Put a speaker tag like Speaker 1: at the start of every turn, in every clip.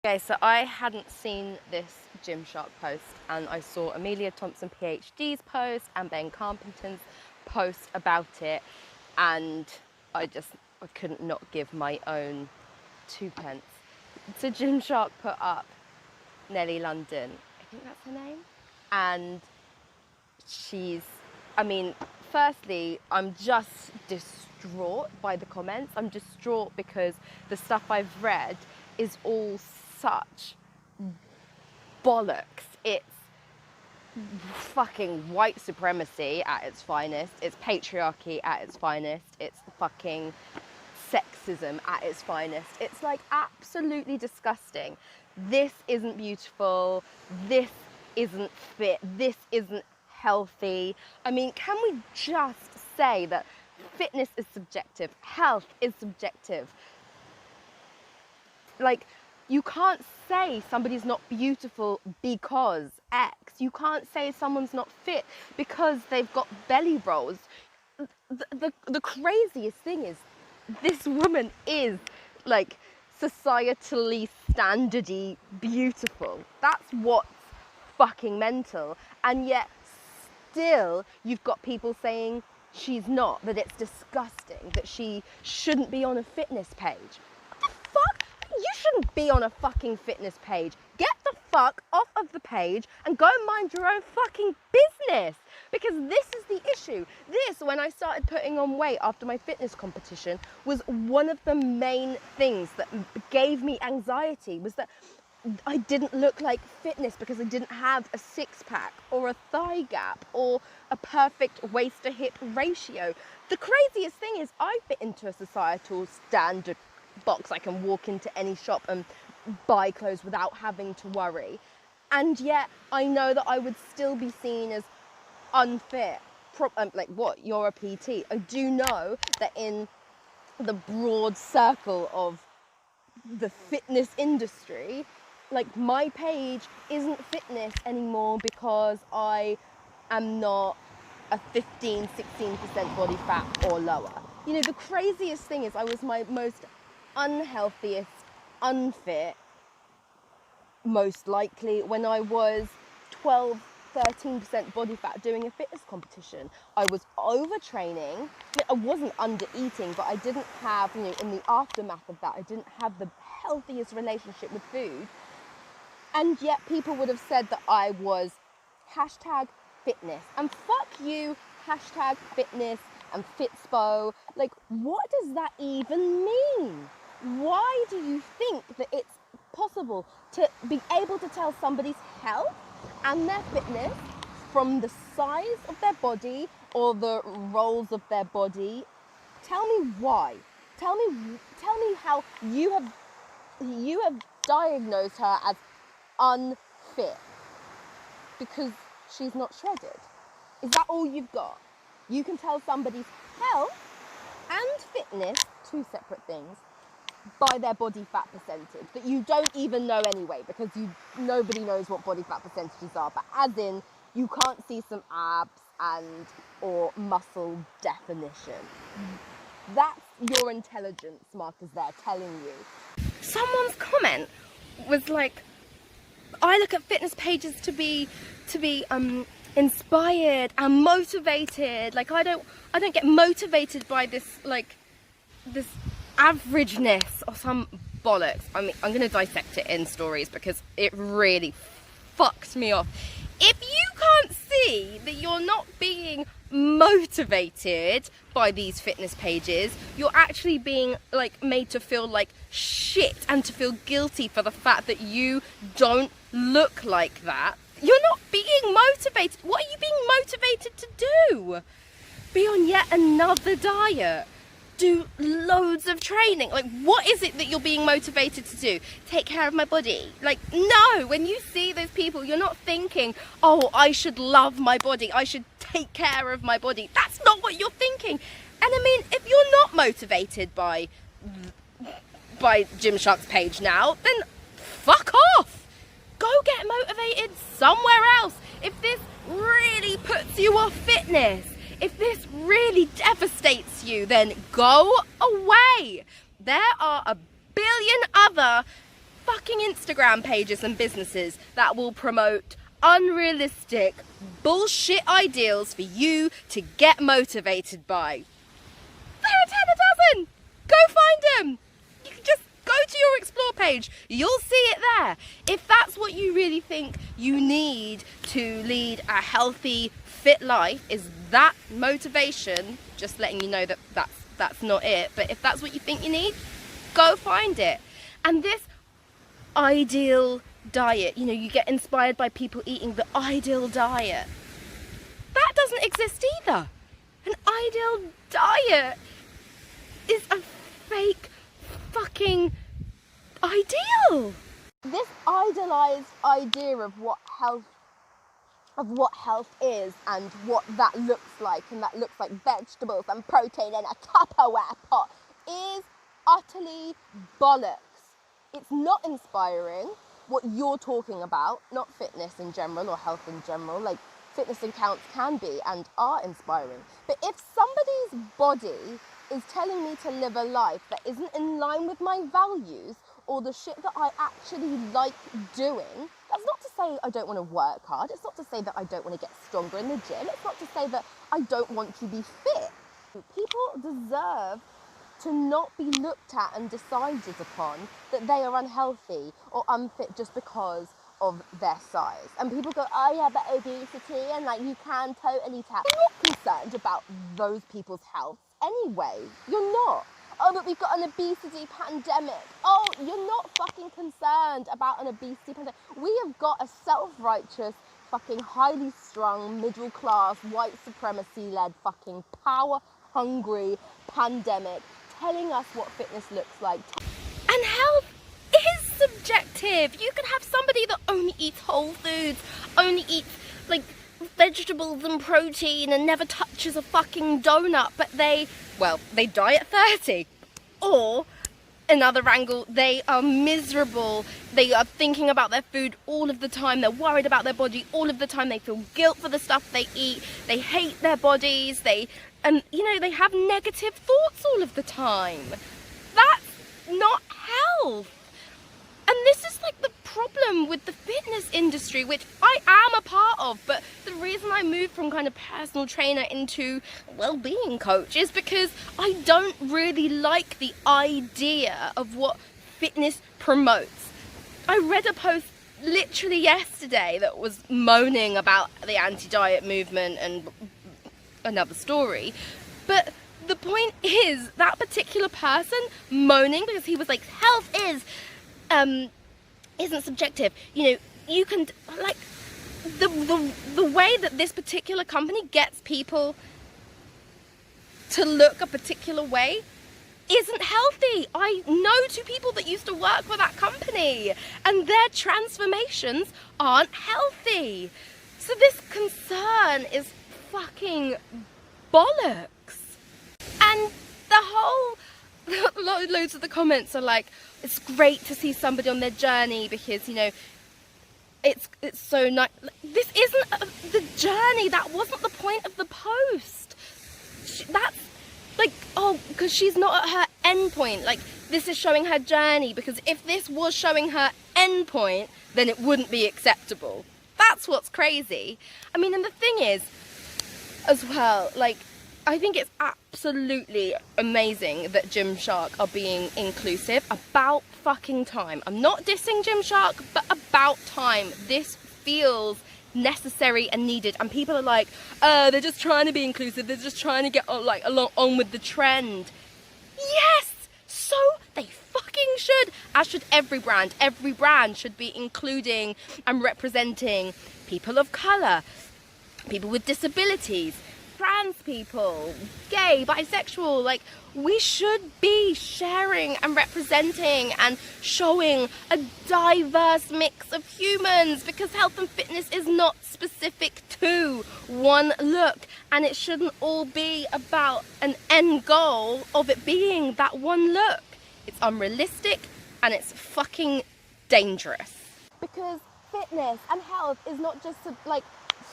Speaker 1: Okay, so I hadn't seen this GymShark post, and I saw Amelia Thompson PhD's post and Ben Carpenter's post about it, and I couldn't not give my own 2p. So GymShark put up Nellie London, I think that's her name, and firstly, I'm just distraught by the comments. I'm distraught because the stuff I've read is all such bollocks. It's fucking white supremacy at its finest. It's patriarchy at its finest. It's fucking sexism at its finest. It's like absolutely disgusting. This isn't beautiful. This isn't fit. This isn't healthy. I mean, can we just say that fitness is subjective, health is subjective? Like, you can't say somebody's not beautiful because X. You can't say someone's not fit because they've got belly rolls. The craziest thing is, this woman is like societally standardy beautiful. That's what's fucking mental. And yet still you've got people saying she's not, that it's disgusting, that she shouldn't be on a fitness page. What the fuck? You shouldn't be on a fucking fitness page. Get the fuck off of the page and go mind your own fucking business. Because this is the issue. This, when I started putting on weight after my fitness competition, was one of the main things that gave me anxiety, was that I didn't look like fitness because I didn't have a six-pack or a thigh gap or a perfect waist to hip ratio. The craziest thing is I fit into a societal standard box. I can walk into any shop and buy clothes without having to worry. And yet I know that I would still be seen as unfit. Like, what? You're a PT. I do know that in the broad circle of the fitness industry, like, my page isn't fitness anymore because I am not a 15, 16% body fat or lower. You know, the craziest thing is I was my most unhealthiest, unfit, most likely, when I was 12, 13% body fat doing a fitness competition. I was overtraining. I wasn't under eating, but I didn't have, you know, in the aftermath of that, I didn't have the healthiest relationship with food. And yet people would have said that I was #fitness. And fuck you, #fitness and Fitspo. Like, what does that even mean? Why do you think that it's possible to be able to tell somebody's health and their fitness from the size of their body or the rolls of their body? Tell me why. Tell me how you have diagnosed her as unfit because she's not shredded. Is that all you've got? You can tell somebody's health and fitness, two separate things, by their body fat percentage that you don't even know anyway, because nobody knows what body fat percentages are, but as in, you can't see some abs and or muscle definition. That's your intelligence markers there telling you. Someone's comment was like, I look at fitness pages to be inspired and motivated. Like, I don't get motivated by this, like, this averageness or some bollocks. I mean, I'm going to dissect it in stories because it really fucked me off. If you can't see that you're not being motivated by these fitness pages, you're actually being, like, made to feel like shit and to feel guilty for the fact that you don't look like that. You're not being motivated. What are you being motivated to do? Be on yet another diet? Do loads of training? Like, what is it that you're being motivated to do? Take care of my body? Like, no, when you see those people, you're not thinking, oh, I should love my body, I should take care of my body. That's not what you're thinking. And I mean, if you're not motivated by GymShark's page now, then fuck off. Go get motivated somewhere else. If this really puts you off fitness, if this really devastates you, then go away. There are a billion other fucking Instagram pages and businesses that will promote unrealistic bullshit ideals for you to get motivated by. There are 10 a dozen. Go find them. You can just go to your explore page. You'll see it there. If that's what you really think you need to lead a healthy, fit life, is that motivation, just letting you know that that's not it. But if that's what you think you need, go find it. And this ideal diet, you know, you get inspired by people eating the ideal diet. That doesn't exist either. An ideal diet is a fake fucking ideal. This idealized idea of what health is and what that looks like, and that looks like vegetables and protein in a Tupperware pot, is utterly bollocks. It's not inspiring. What you're talking about, not fitness in general or health in general, like fitness accounts can be and are inspiring. But if somebody's body is telling me to live a life that isn't in line with my values or the shit that I actually like doing, that's not to say I don't want to work hard. It's not to say that I don't want to get stronger in the gym. It's not to say that I don't want to be fit. People deserve to not be looked at and decided upon that they are unhealthy or unfit just because of their size. And people go, oh yeah, but obesity, and like you can totally tell. You're not concerned about those people's health anyway. You're not. Oh, but we've got an obesity pandemic. Oh, you're not fucking concerned about an obesity pandemic. We have got a self-righteous, fucking highly strung, middle class, white supremacy-led fucking power-hungry pandemic telling us what fitness looks like. And health is subjective. You can have somebody that only eats whole foods, only eats like vegetables and protein and never touches a fucking donut, but they die at 30. Or another angle, they are miserable, they are thinking about their food all of the time, they're worried about their body all of the time, they feel guilt for the stuff they eat, they hate their bodies, they have negative thoughts all of the time. That's not health. And this is like the problem with the fitness industry, which I am a part of, but the reason I moved from kind of personal trainer into well-being coach is because I don't really like the idea of what fitness promotes. I read a post literally yesterday that was moaning about the anti-diet movement and another story, but the point is that particular person moaning because he was like, health isn't subjective. You know, you can like the way that this particular company gets people to look a particular way isn't healthy. I know 2 people that used to work for that company and their transformations aren't healthy. So this concern is fucking bollocks. And the whole loads of the comments are like, it's great to see somebody on their journey because, you know, it's so nice. This isn't the journey. That wasn't the point of the post. That's like, oh, because she's not at her end point. Like, this is showing her journey, because if this was showing her end point, then it wouldn't be acceptable. That's what's crazy. I mean, and the thing is, as well, like, I think it's absolutely amazing that GymShark are being inclusive. About fucking time. I'm not dissing GymShark, but about time. This feels necessary and needed. And people are like, they're just trying to be inclusive. They're just trying to get along on with the trend. Yes, so they fucking should. As should every brand. Every brand should be including and representing people of colour, people with disabilities, trans people, gay, bisexual. Like, we should be sharing and representing and showing a diverse mix of humans, because health and fitness is not specific to one look, and it shouldn't all be about an end goal of it being that one look. It's unrealistic and it's fucking dangerous. Because fitness and health is not just like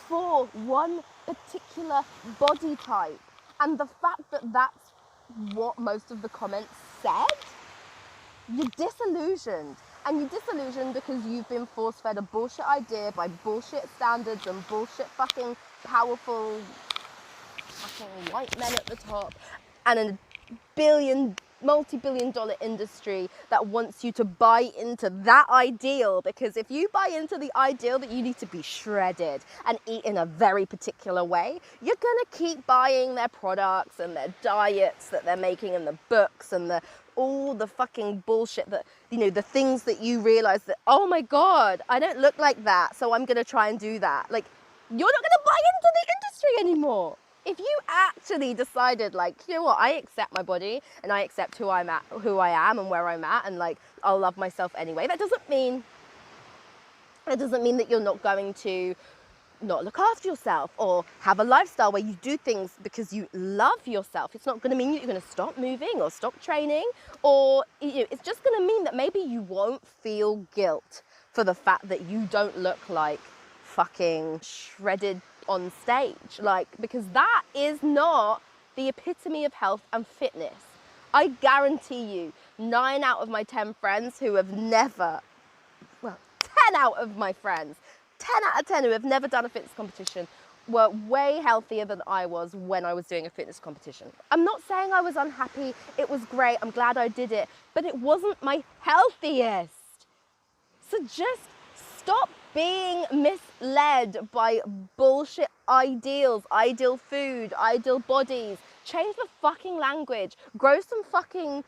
Speaker 1: for one particular body type, and the fact that that's what most of the comments said, you're disillusioned. And you're disillusioned because you've been force-fed a bullshit idea by bullshit standards and bullshit fucking powerful fucking white men at the top, and a multi-billion dollar industry that wants you to buy into that ideal. Because if you buy into the ideal that you need to be shredded and eat in a very particular way, you're gonna keep buying their products and their diets that they're making and the books and all the fucking bullshit that, you know, the things that you realize that, oh my God, I don't look like that, so I'm gonna try and do that. Like, you're not gonna buy into the industry anymore. If you actually decided, like, you know what, I accept my body and I accept who I am and where I'm at, and like, I'll love myself anyway. That doesn't mean that you're not going to not look after yourself or have a lifestyle where you do things because you love yourself. It's not going to mean that you're going to stop moving or stop training, or, you know, it's just going to mean that maybe you won't feel guilt for the fact that you don't look like fucking shredded on stage, like, because that is not the epitome of health and fitness. I guarantee you 9 out of my 10 friends who have never, well, 10 out of my friends, 10 out of 10 who have never done a fitness competition were way healthier than I was when I was doing a fitness competition. I'm not saying I was unhappy. It was great. I'm glad I did it, but it wasn't my healthiest. So just stop being misled by bullshit ideals, ideal food, ideal bodies. Change the fucking language. Grow some fucking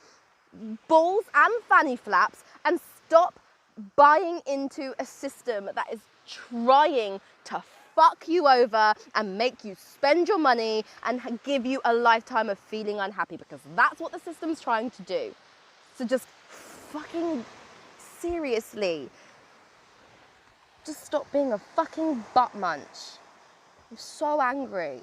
Speaker 1: balls and fanny flaps and stop buying into a system that is trying to fuck you over and make you spend your money and give you a lifetime of feeling unhappy, because that's what the system's trying to do. So just fucking seriously, just stop being a fucking butt munch. I'm so angry.